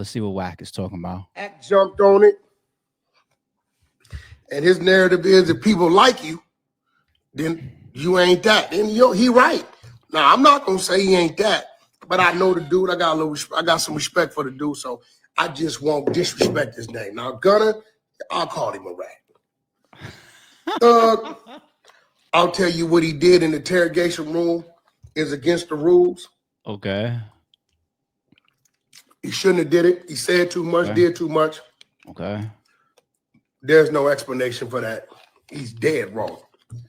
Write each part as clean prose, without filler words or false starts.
Let's see what Wack is talking about. Act jumped on it, and his narrative is if people like you, then you ain't that. And he right. Now I'm not gonna say he ain't that, but I know the dude. I got some respect for the dude, so I just won't disrespect his name. Now Gunner, I'll call him a rat. Thug, I'll tell you what he did in the interrogation room is against the rules. Okay. He shouldn't have did it. He said too much, did too much. Okay. There's no explanation for that. He's dead wrong.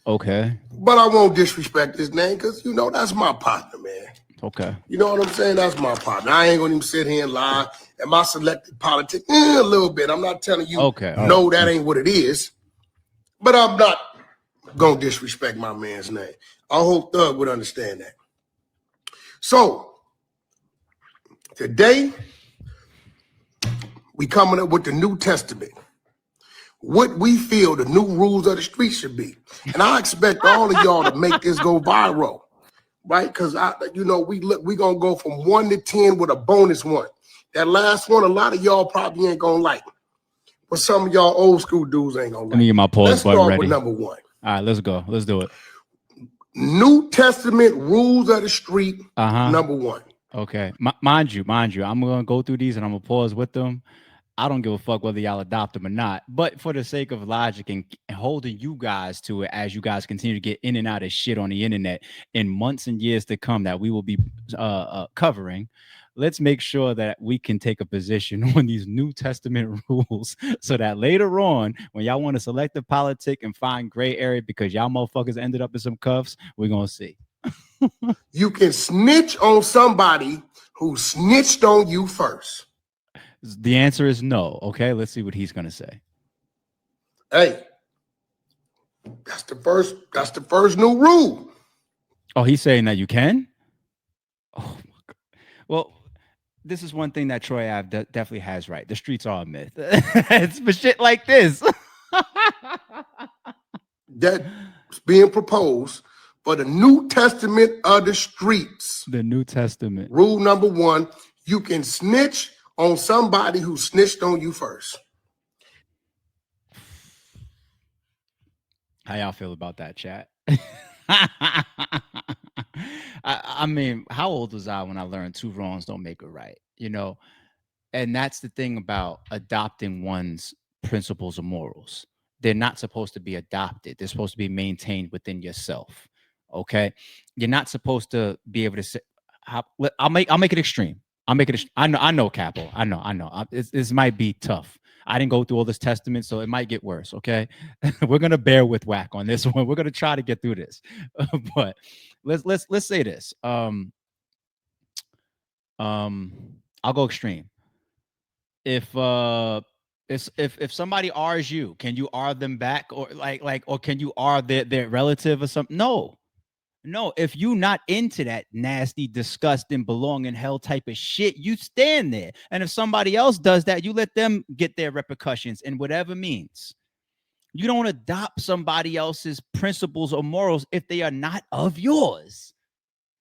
Okay. But I won't disrespect his name because, that's my partner, man. Okay. You know what I'm saying? That's my partner. I ain't going to even sit here and lie. Am I selected politics? A little bit. I'm not telling you, no, that ain't what it is. But I'm not going to disrespect my man's name. I hope Thug would understand that. So, today, we coming up with the New Testament. What we feel the new rules of the street should be. And I expect all of y'all to make this go viral, right? Because, we going to go from 1 to 10 with a bonus 1. That last one, a lot of y'all probably ain't going to like. But some of y'all old school dudes ain't going to like. Let me get my pause button ready. Let's start with number 1. All right, let's go. Let's do it. New Testament rules of the street, number 1. Okay. Mind you, I'm going to go through these and I'm going to pause with them. I don't give a fuck whether y'all adopt them or not, but for the sake of logic and holding you guys to it as you guys continue to get in and out of shit on the internet in months and years to come that we will be covering, let's make sure that we can take a position on these New Testament rules so that later on, when y'all want to select a politic and find gray area because y'all motherfuckers ended up in some cuffs, we're going to see. You can snitch on somebody who snitched on you first. The answer is no. Okay, let's see what he's gonna say. Hey, that's the first new rule. Oh, he's saying that you can? Oh my God. Well, this is one thing that Troy Ave definitely has right. The streets are a myth. It's for shit like this. That's being proposed for the New Testament of the streets. The New Testament. Rule number 1, you can snitch on somebody who snitched on you first. How y'all feel about that, chat? I mean, how old was I when I learned 2 wrongs don't make it right? And that's the thing about adopting one's principles or morals. They're not supposed to be adopted. They're supposed to be maintained within yourself. Okay, you're not supposed to be able to say. I'll make it extreme. I'll make it. I know, Capo. I know. This might be tough. I didn't go through all this testament, so it might get worse. Okay, we're gonna bear with Wack on this one. We're gonna try to get through this, but let's say this. I'll go extreme. If somebody R's you, can you R them back, or or can you R their relative or something? No, if you not into that nasty, disgusting, belong in hell type of shit, you stand there. And if somebody else does that, you let them get their repercussions in whatever means. You don't adopt somebody else's principles or morals if they are not of yours.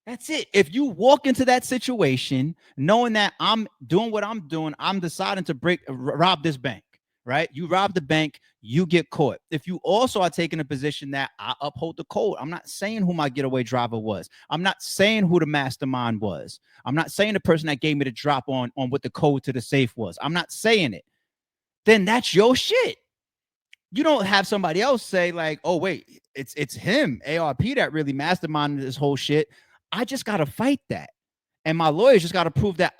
That's it. If you walk into that situation knowing that I'm doing what I'm doing, I'm deciding to rob this bank. Right? You rob the bank, you get caught. If you also are taking a position that I uphold the code, I'm not saying who my getaway driver was. I'm not saying who the mastermind was. I'm not saying the person that gave me the drop on what the code to the safe was. I'm not saying it. Then that's your shit. You don't have somebody else say like, oh, wait, it's him, ARP, that really masterminded this whole shit. I just got to fight that. And my lawyers just got to prove that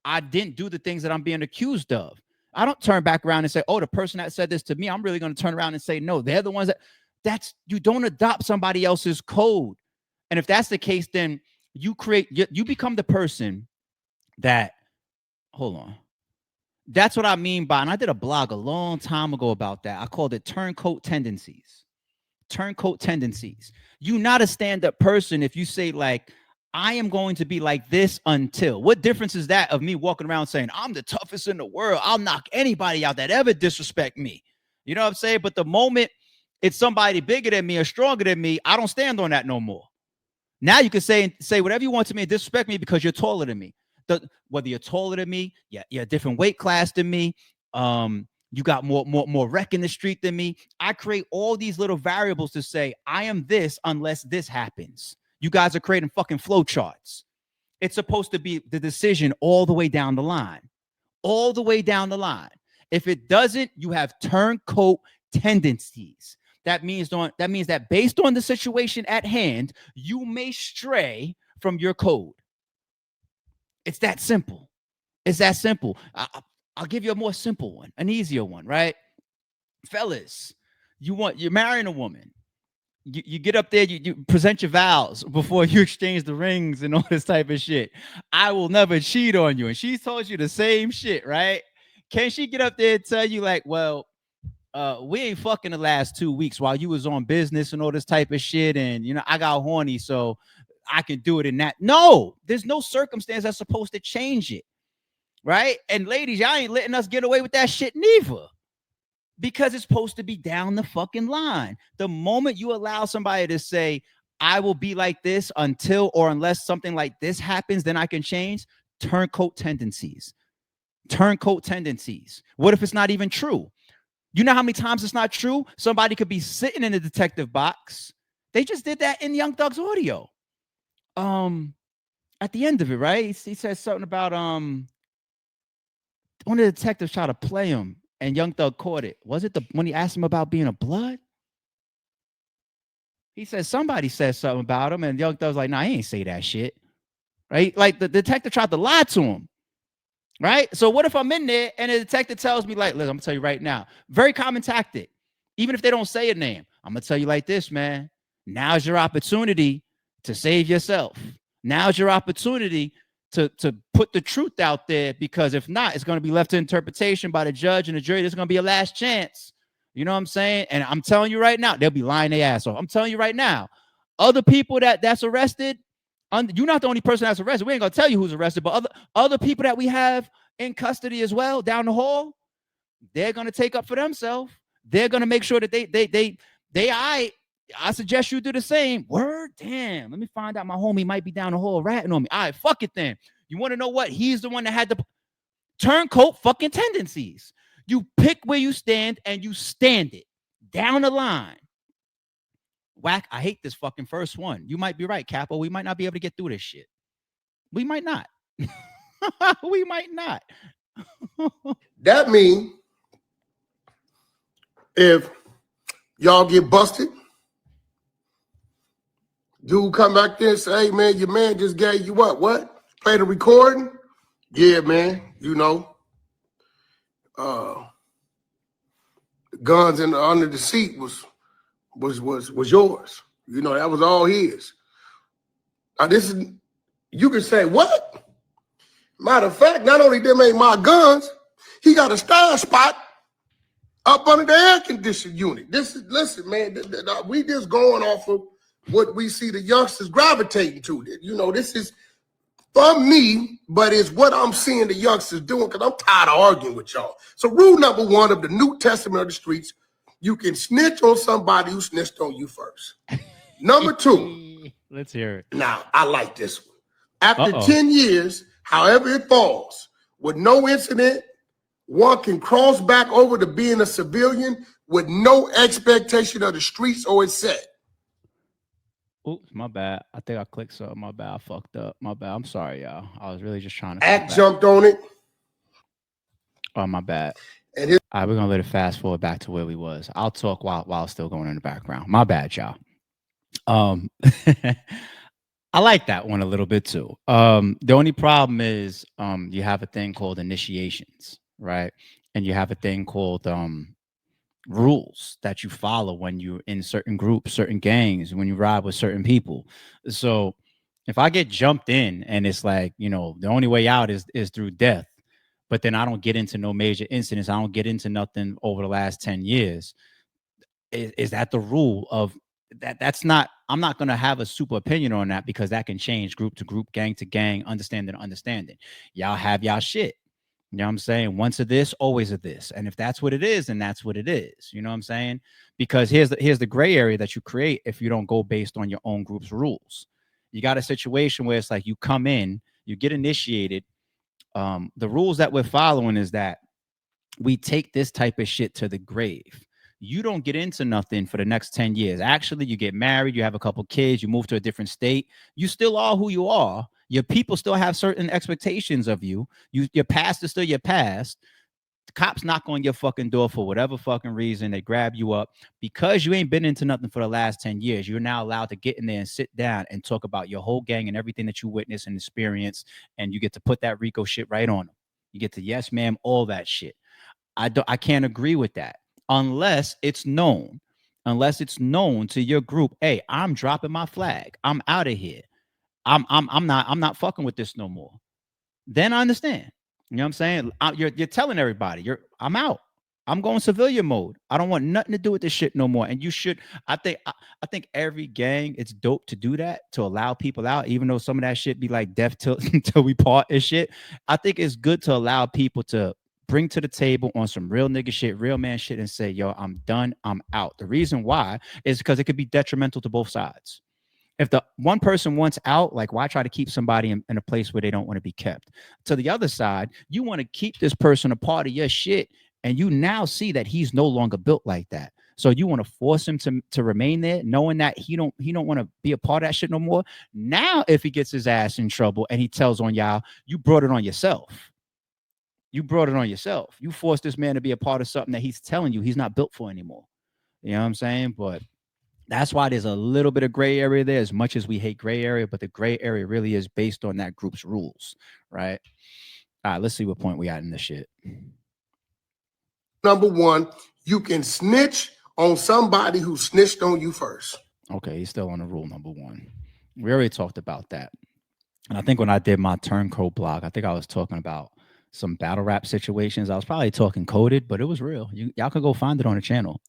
I didn't do the things that I'm being accused of. I don't turn back around and say, oh, the person that said this to me, I'm really going to turn around and say, no, they're the ones you don't adopt somebody else's code. And if that's the case, then you become the person that, hold on. That's what I mean by, and I did a blog a long time ago about that. I called it turncoat tendencies. Turncoat tendencies. You're not a stand-up person if you say like, I am going to be like this until. What difference is that of me walking around saying, I'm the toughest in the world. I'll knock anybody out that ever disrespect me. You know what I'm saying? But the moment it's somebody bigger than me or stronger than me, I don't stand on that no more. Now you can say whatever you want to me and disrespect me because you're taller than me. whether you're taller than me, yeah, you're a different weight class than me. You got more wreck in the street than me. I create all these little variables to say I am this unless this happens. You guys are creating fucking flow charts. It's supposed to be the decision all the way down the line. All the way down the line. If it doesn't, you have turncoat tendencies. That means that based on the situation at hand, you may stray from your code. It's that simple. It's that simple. I'll give you a more simple one, an easier one, right? Fellas, you're marrying a woman. You get up there, you present your vows before you exchange the rings and all this type of shit. I will never cheat on you. And she told you the same shit, right? Can she get up there and tell you, like, well, we ain't fucking the last 2 weeks while you was on business and all this type of shit, and I got horny, so I can do it in that. No, there's no circumstance that's supposed to change it, right? And ladies, y'all ain't letting us get away with that shit neither. Because it's supposed to be down the fucking line. The moment you allow somebody to say, I will be like this until or unless something like this happens, then I can change. Turncoat tendencies. Turncoat tendencies. What if it's not even true? You know how many times it's not true? Somebody could be sitting in the detective box. They just did that in Young Thug's audio. At the end of it, right? He says something about one of the detectives tried to play him. And Young Thug caught it. Was it when he asked him about being a blood? He said somebody said something about him, and Young Thug was like, "Nah, he ain't say that shit." Right? Like the detective tried to lie to him. Right? So what if I'm in there and the detective tells me, like, look, I'm gonna tell you right now, very common tactic. Even if they don't say a name, I'm gonna tell you like this, man. Now's your opportunity to save yourself. Now's your opportunity to put the truth out there, because if not, it's going to be left to interpretation by the judge and the jury. There's going to be a last chance. You know what I'm saying? And I'm telling you right now, they'll be lying their ass off. I'm telling you right now, other people that's arrested, you're not the only person that's arrested. We ain't going to tell you who's arrested, but other people that we have in custody as well down the hall, they're going to take up for themselves. They're going to make sure that I suggest you do the same. Word, damn. Let me find out my homie might be down the hall ratting on me. All right, fuck it then. You want to know what? He's the one that had the turncoat fucking tendencies. You pick where you stand and you stand it down the line. Wack, I hate this fucking first one. You might be right, Capo. We might not be able to get through this shit. We might not. We might not. That means if y'all get busted, dude come back there and say, hey, man, your man just gave you what? What? Play the recording? Yeah, man, the guns under the seat was yours. That was all his. Now, this is, you can say, what? Matter of fact, not only them ain't my guns, he got a style spot up under the air conditioning unit. Listen, man, we just going off of what we see the youngsters gravitating to. This is from me, but it's what I'm seeing the youngsters doing, because I'm tired of arguing with y'all. So rule number 1 of the New Testament of the streets, you can snitch on somebody who snitched on you first. Number 2. Let's hear it. Now, I like this one. After 10 years, however it falls, with no incident, one can cross back over to being a civilian with no expectation of the streets or its set. Oops, my bad. I think I clicked something. My bad. I fucked up. My bad. I'm sorry, y'all. I was really just trying to. Act jumped on it. Oh, my bad. And all right, we're gonna let it fast forward back to where we was. I'll talk while it's still going in the background. My bad, y'all. I like that one a little bit too. The only problem is you have a thing called initiations, right? And you have a thing called rules that you follow when you're in certain groups, certain gangs, when you ride with certain people. So if I get jumped in and it's like, the only way out is through death, but then I don't get into no major incidents, I don't get into nothing over the last 10 years. Is that the rule of that? That's not, I'm not going to have a super opinion on that, because that can change group to group, gang to gang, understanding to understanding. Y'all have y'all shit. You know what I'm saying? Once of this, always of this. And if that's what it is, then that's what it is. You know what I'm saying? Because here's the gray area that you create if you don't go based on your own group's rules. You got a situation where it's like you come in, you get initiated, The rules that we're following is that we take this type of shit to the grave. You don't get into nothing for the next 10 years. Actually, you get married, you have a couple kids, you move to a different state. You still are who you are. Your people still have certain expectations of you. Your past is still your past. The cops knock on your fucking door for whatever fucking reason. They grab you up because you ain't been into nothing for the last 10 years. You're now allowed to get in there and sit down and talk about your whole gang and everything that you witnessed and experienced. And you get to put that RICO shit right on them. You get to yes, ma'am, all that shit. I can't agree with that unless it's known. Unless it's known to your group, hey, I'm dropping my flag. I'm out of here. I'm not fucking with this no more. Then I understand. You know what I'm saying? You're telling everybody, I'm out. I'm going civilian mode. I don't want nothing to do with this shit no more. And you should. I think every gang, it's dope to do that, to allow people out, even though some of that shit be like death till until we part and shit. I think it's good to allow people to bring to the table on some real nigga shit, real man shit, and say, yo, I'm done. I'm out. The reason why is because it could be detrimental to both sides. If the one person wants out, like why try to keep somebody in a place where they don't want to be kept? To the other side, you want to keep this person a part of your shit, and you now see that he's no longer built like that. So you want to force him to remain there, knowing that he don't want to be a part of that shit no more. Now, if he gets his ass in trouble and he tells on y'all, you brought it on yourself. You brought it on yourself. You forced this man to be a part of something that he's telling you he's not built for anymore. You know what I'm saying? But that's why there's a little bit of gray area there, as much as we hate gray area, but the gray area really is based on that group's rules, right? All right, let's see what point we at in this shit. Number one, you can snitch on somebody who snitched on you first. Okay, he's still on the rule number one. We already talked about that. And I think when I did my turncoat blog, I think I was talking about some battle rap situations. I was probably talking coded, but it was real. Y'all could go find it on the channel.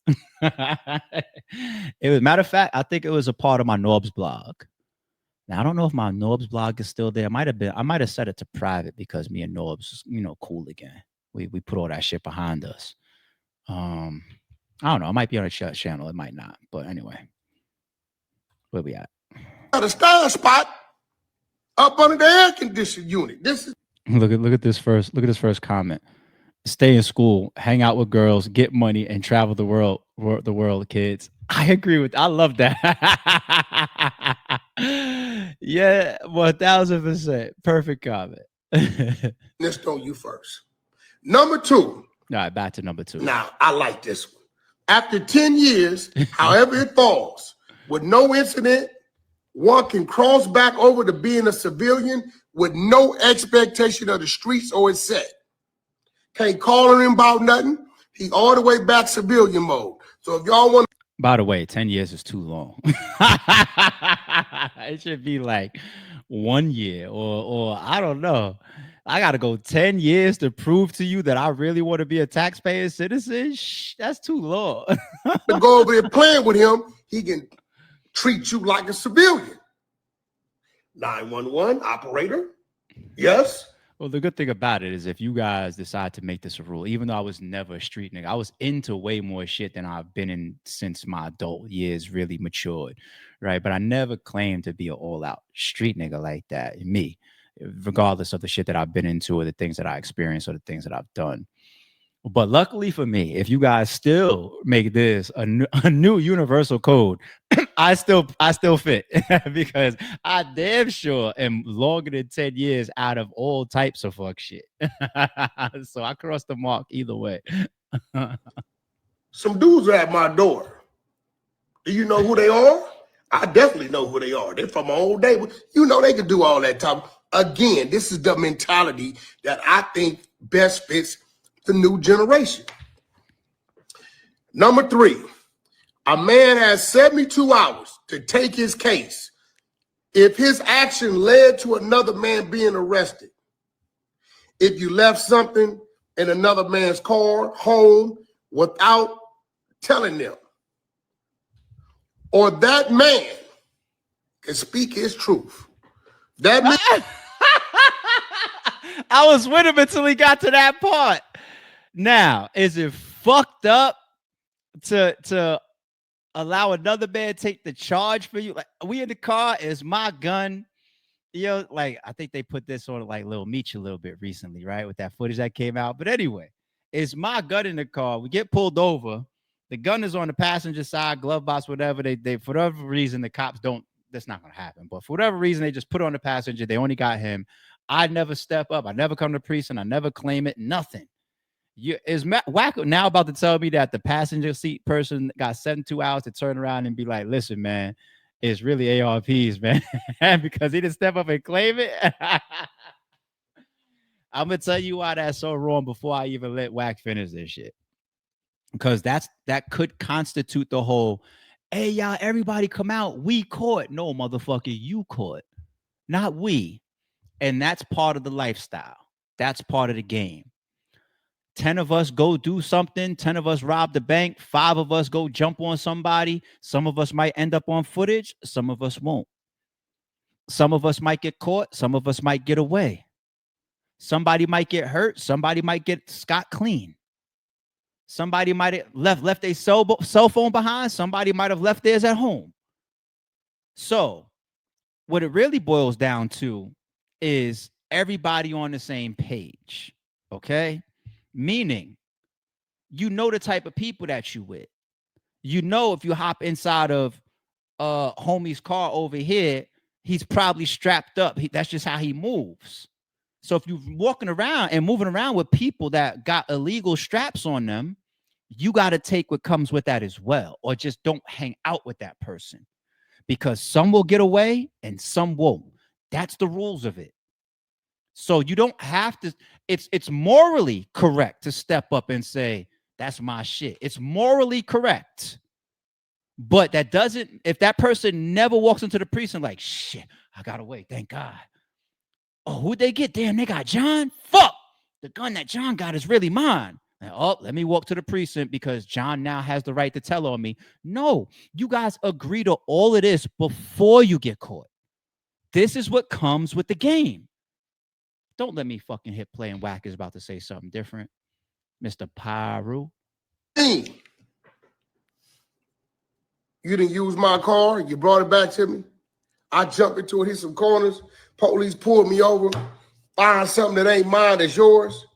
It was, matter of fact, I think it was a part of my Norbs blog. Now I don't know if my Norbs blog is still there. I might have set it to private because me and Norbs, cool again. We put all that shit behind us. I don't know. It might be on a channel. It might not. But anyway, where we at? Got a style spot up under the air conditioning unit. This is Look at this first comment. Stay in school, hang out with girls, get money, and travel the world, kids. I agree with. I love that. Yeah, 1000%. Perfect comment. snitched on you first. Number two. All right, back to number two. Now, I like this one. After 10 years, however it falls, with no incident, one can cross back over to being a civilian with no expectation of the streets or its set. Can't call him about nothing. He all the way back civilian mode. So if y'all want, by the way, 10 years is too long. It should be like 1 year or I don't know. I got to go 10 years to prove to you that I really want to be a taxpayer citizen. That's too long. to go over there playing with him, he can treat you like a civilian. 911 operator. Yes. Well, the good thing about it is if you guys decide to make this a rule, even though I was never a street nigga, I was into way more shit than I've been in since my adult years really matured, right? But I never claimed to be an all-out street nigga like that, me, regardless of the shit that I've been into or the things that I experienced or the things that I've done. But luckily for me, if you guys still make this a new universal code, I still fit because I damn sure am longer than 10 years out of all types of fuck shit. So I crossed the mark either way. Some dudes are at my door. Do you know who they are? I definitely know who they are. They're from my old day. You know they can do all that time. Again, this is the mentality that I think best fits the new generation. Number three, a man has 72 hours to take his case. If his action led to another man being arrested, if you left something in another man's car, home, without telling them, or that man can speak his truth. That man. I was with him until he got to that part. Now, is it fucked up to allow another man take the charge for you? Like, we in the car, is my gun, like I think they put this on like Lil Meech a little bit recently, right? With that footage that came out. But anyway, it's my gun in the car. We get pulled over. The gun is on the passenger side, glove box, whatever. They for whatever reason, the cops don't. That's not gonna happen. But for whatever reason, they just put it on the passenger. They only got him. I never step up. I never come to the precinct. I never claim it. Nothing. Is Wack now about to tell me that the passenger seat person got 72 hours to turn around and be like, listen, man, it's really ARPs, man, because he didn't step up and claim it. I'm gonna tell you why that's so wrong before I even let Wack finish this shit, because that could constitute the whole, hey y'all, everybody come out, we caught. No, motherfucker, you caught, not we. And that's part of the lifestyle. That's part of the game. 10 of us go do something, 10 of us rob the bank, 5 of us go jump on somebody. Some of us might end up on footage, some of us won't. Some of us might get caught, some of us might get away. Somebody might get hurt, somebody might get scot clean. Somebody might have left a cell phone behind, somebody might have left theirs at home. So what it really boils down to is everybody on the same page, okay? Meaning, you know the type of people that you with. You know if you hop inside of homie's car over here, he's probably strapped up. That's just how he moves. So if you're walking around and moving around with people that got illegal straps on them, you got to take what comes with that as well, or just don't hang out with that person, because some will get away and some won't. That's the rules of it. So you don't have to, it's morally correct to step up and say, that's my shit. It's morally correct. But that doesn't, if that person never walks into the precinct like, shit, I got away, thank God. Oh, who'd they get? Damn, they got John? Fuck! The gun that John got is really mine. And, oh, let me walk to the precinct because John now has the right to tell on me. No, you guys agree to all of this before you get caught. This is what comes with the game. Don't let me fucking hit play and Wack is about to say something different. Mr. Pyru. Hey, you didn't use my car. You brought it back to me. I jump into it, hit some corners. Police pulled me over. Find something that ain't mine, that's yours.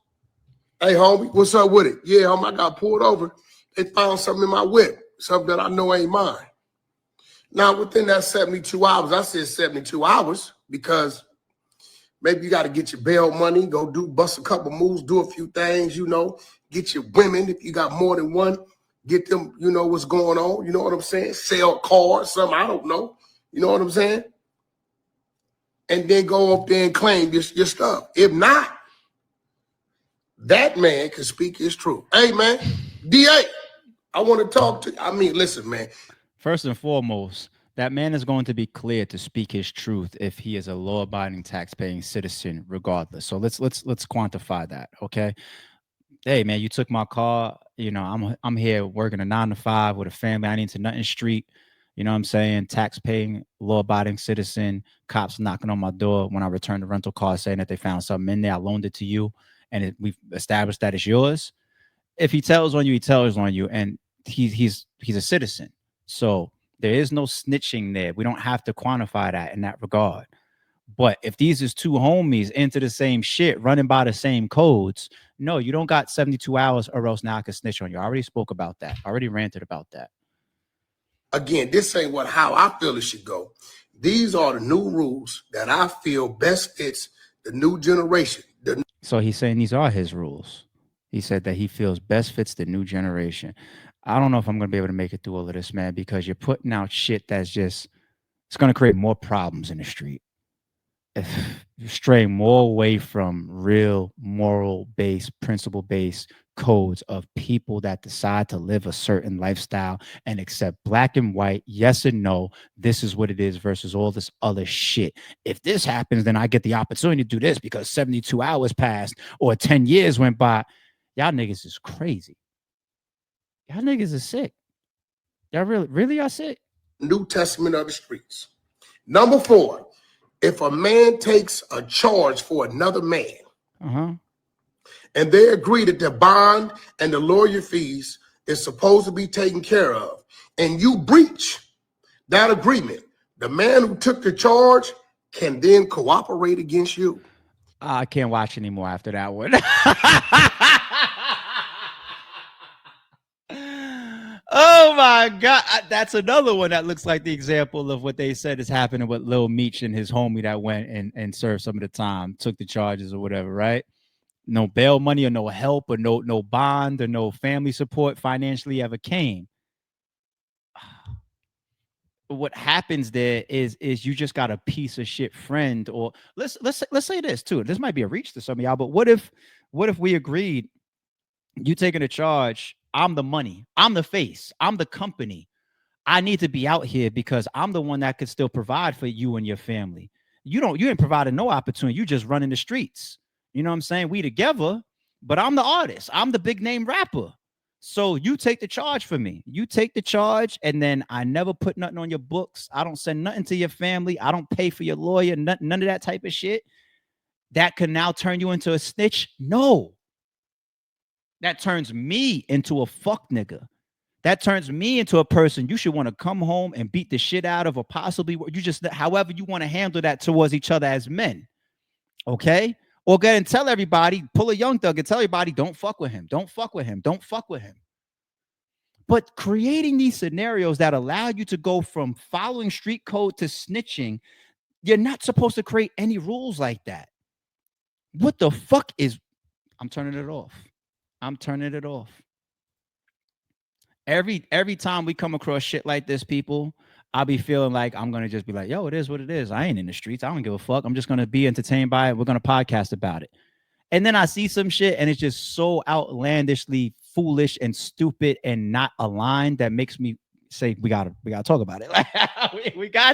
Hey, homie, what's up with it? Yeah, homie, I got pulled over. They found something in my whip, something that I know ain't mine. Now, within that 72 hours, I said 72 hours because maybe you got to get your bail money, go bust a couple moves, do a few things, get your women. If you got more than one, get them, what's going on. You know what I'm saying? Sell cars, something, I don't know. You know what I'm saying? And then go up there and claim your stuff. If not, that man can speak his truth. Hey, man, DA, I want to talk to you. I mean, listen, man. First and foremost, that man is going to be clear to speak his truth if he is a law-abiding, tax-paying citizen, regardless. So let's quantify that, okay? Hey, man, you took my car. I'm here working a 9 to 5 with a family. I need to Nothing Street. You know what I'm saying? Tax-paying, law-abiding citizen. Cops knocking on my door when I returned the rental car, saying that they found something in there. I loaned it to you, and we've established that it's yours. If he tells on you, he tells on you, and he's a citizen. So there is no snitching there. We don't have to quantify that in that regard. But if these is two homies into the same shit, running by the same codes, no, you don't got 72 hours or else now I can snitch on you. I already spoke about that. I already ranted about that. Again, this ain't how I feel it should go. These are the new rules that I feel best fits the new generation. So he's saying these are his rules. He said that he feels best fits the new generation. I don't know if I'm going to be able to make it through all of this, man, because you're putting out shit that's just, it's going to create more problems in the street. You're straying more away from real moral-based, principle-based codes of people that decide to live a certain lifestyle and accept black and white, yes and no, this is what it is versus all this other shit. If this happens, then I get the opportunity to do this because 72 hours passed or 10 years went by. Y'all niggas is crazy. Y'all niggas is sick. Y'all really are sick. New Testament of the streets. Number 4, if a man takes a charge for another man, and they agree that the bond and the lawyer fees is supposed to be taken care of, and you breach that agreement, the man who took the charge can then cooperate against you. I can't watch anymore after that one. Oh my God. That's another one that looks like the example of what they said is happening with Lil Meech and his homie that went and served some of the time, took the charges or whatever, right? No bail money or no help or no bond or no family support financially ever came. What happens there is you just got a piece of shit friend, or let's say this too. This might be a reach to some of y'all, but what if we agreed, you taking a charge, I'm the money, I'm the face, I'm the company. I need to be out here because I'm the one that could still provide for you and your family. You ain't providing no opportunity. You just running the streets. You know what I'm saying? We together, but I'm the artist. I'm the big name rapper. So you take the charge for me. You take the charge, and then I never put nothing on your books. I don't send nothing to your family. I don't pay for your lawyer, none of that type of shit. That can now turn you into a snitch? No. That turns me into a fuck nigga. That turns me into a person you should want to come home and beat the shit out of, or possibly you just, however you want to handle that towards each other as men. Okay? Or go and tell everybody, pull a Young Thug and tell everybody, don't fuck with him. Don't fuck with him. Don't fuck with him. But creating these scenarios that allow you to go from following street code to snitching, you're not supposed to create any rules like that. What the fuck is, I'm turning it off. I'm turning it off. Every time we come across shit like this, people, I'll be feeling like I'm gonna just be like, yo, it is what it is. I ain't in the streets. I don't give a fuck. I'm just gonna be entertained by it. We're gonna podcast about it. And then I see some shit and it's just so outlandishly foolish and stupid and not aligned that makes me say we gotta talk about it. Like we got